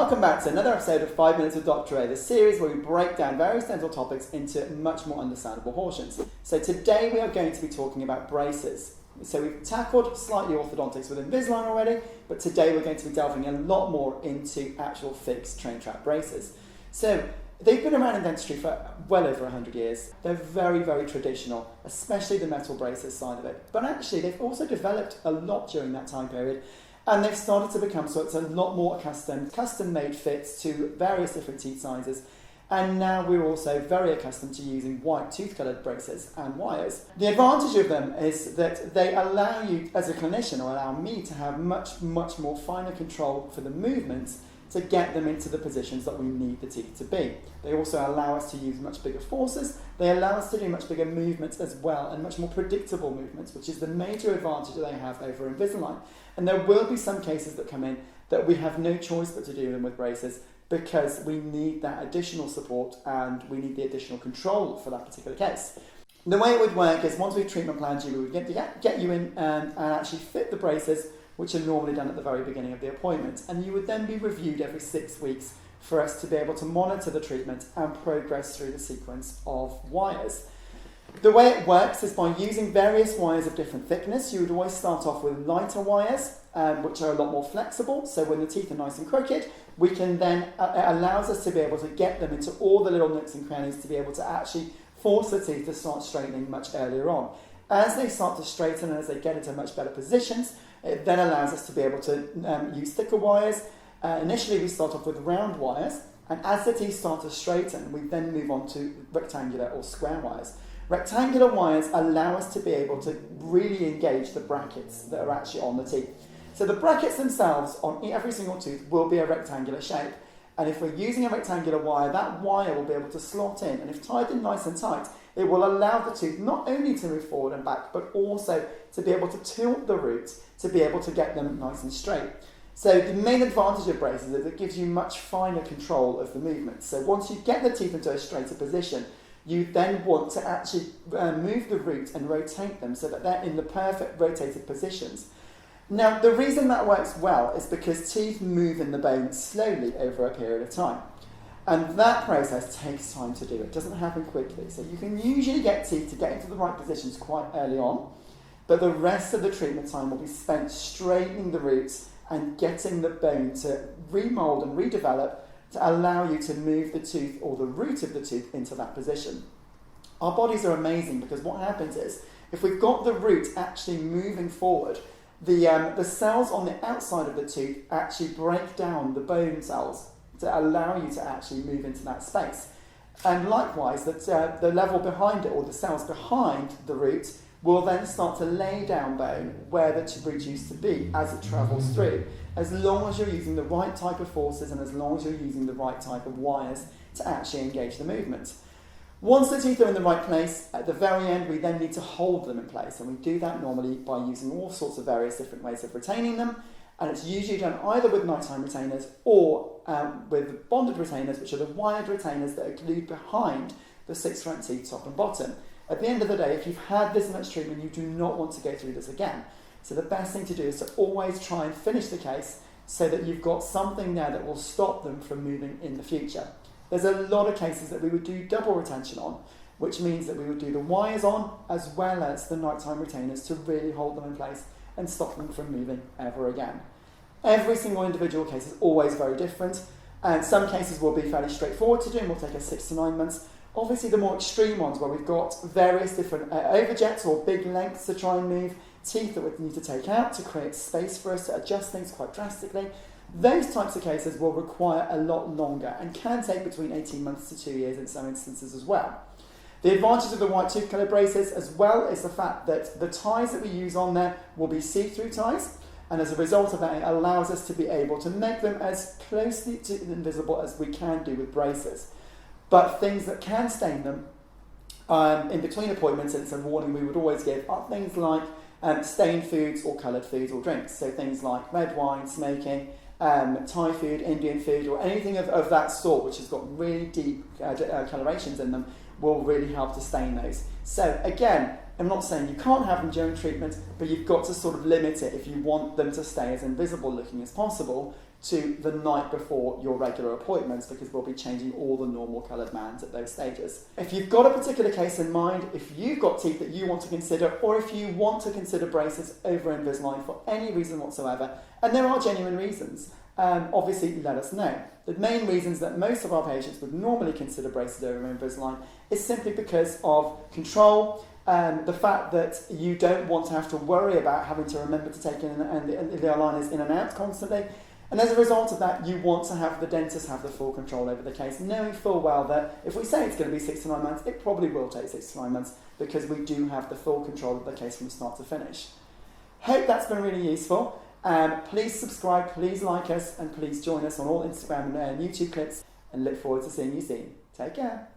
welcome back to another episode of 5 Minutes with Dr. A, the series where we break down various dental topics into much more understandable portions. So today we are going to be talking about braces. So we've tackled slightly orthodontics with Invisalign already, but today we're going to be delving a lot more into actual fixed train trap braces. So they've been around in dentistry for well over 100 years. They're very, very traditional, especially the metal braces side of it. But actually they've also developed a lot during that time period. And they've started to become so it's a lot more custom-made fits to various different teeth sizes. And now we're also very accustomed to using white tooth-coloured braces and wires. The advantage of them is that they allow you, as a clinician, or allow me to have much more finer control for the movements to get them into the positions that we need the teeth to be. They also allow us to use much bigger forces. They allow us to do much bigger movements as well, and much more predictable movements, which is the major advantage that they have over Invisalign. And there will be some cases that come in that we have no choice but to do them with braces because we need that additional support and we need the additional control for that particular case. The way it would work is once we've treatment planned you, we would get you in and actually fit the braces, which are normally done at the very beginning of the appointment. And you would then be reviewed every 6 weeks for us to be able to monitor the treatment and progress through the sequence of wires. The way it works is by using various wires of different thickness. You would always start off with lighter wires, which are a lot more flexible. So when the teeth are nice and crooked, we can then, it allows us to be able to get them into all the little nooks and crannies to be able to actually force the teeth to start straightening much earlier on. As they start to straighten and as they get into much better positions, it then allows us to be able to use thicker wires. Initially we start off with round wires, and as the teeth start to straighten, we then move on to rectangular or square wires. Rectangular wires allow us to be able to really engage the brackets that are actually on the teeth. So the brackets themselves on every single tooth will be a rectangular shape. And if we're using a rectangular wire, that wire will be able to slot in. And if tied in nice and tight, it will allow the tooth not only to move forward and back, but also to be able to tilt the roots to be able to get them nice and straight. So the main advantage of braces is it gives you much finer control of the movement. So once you get the teeth into a straighter position, you then want to actually move the root and rotate them so that they're in the perfect rotated positions. Now, the reason that works well is because teeth move in the bone slowly over a period of time. And that process takes time to do. It doesn't happen quickly. So you can usually get teeth to get into the right positions quite early on, but the rest of the treatment time will be spent straightening the roots and getting the bone to remold and redevelop to allow you to move the tooth or the root of the tooth into that position. Our bodies are amazing because what happens is, if we've got the root actually moving forward, the cells on the outside of the tooth actually break down the bone cells to allow you to actually move into that space. And likewise, the level behind it, or the cells behind the root, will then start to lay down bone where the root used to be as it travels through, as long as you're using the right type of forces and as long as you're using the right type of wires to actually engage the movement. Once the teeth are in the right place, at the very end we then need to hold them in place, and we do that normally by using all sorts of various different ways of retaining them, and it's usually done either with nighttime retainers or with bonded retainers, which are the wired retainers that are glued behind the 6 front teeth, top and bottom. At the end of the day, if you've had this much treatment, you do not want to go through this again. So the best thing to do is to always try and finish the case so that you've got something there that will stop them from moving in the future. There's a lot of cases that we would do double retention on, which means that we would do the wires on as well as the nighttime retainers to really hold them in place and stop them from moving ever again. Every single individual case is always very different, and some cases will be fairly straightforward to do and will take us 6 to 9 months. Obviously the more extreme ones where we've got various different overjets or big lengths to try and move, teeth that we need to take out to create space for us to adjust things quite drastically, those types of cases will require a lot longer and can take between 18 months to 2 years in some instances as well. The advantage of the white tooth colour braces as well is the fact that the ties that we use on there will be see-through ties, and as a result of that it allows us to be able to make them as closely to invisible as we can do with braces. But things that can stain them in between appointments, and it's a warning we would always give, are things like stained foods or coloured foods or drinks. So things like red wine, smoking, Thai food, Indian food, or anything of that sort which has got really deep colorations in them will really help to stain those. So again, I'm not saying you can't have them during treatment, but you've got to sort of limit it if you want them to stay as invisible looking as possible to the night before your regular appointments, because we'll be changing all the normal coloured bands at those stages. If you've got a particular case in mind, if you've got teeth that you want to consider, or if you want to consider braces over Invisalign for any reason whatsoever, and there are genuine reasons, obviously let us know. The main reasons that most of our patients would normally consider braces over Invisalign is simply because of control, the fact that you don't want to have to worry about having to remember to take in the aligners in and out constantly. And as a result of that, you want to have the dentist have the full control over the case, knowing full well that if we say it's going to be 6 to 9 months, it probably will take 6 to 9 months, because we do have the full control of the case from start to finish. Hope that's been really useful. Please subscribe, please like us, and please join us on all Instagram and YouTube clips, and look forward to seeing you soon. Take care.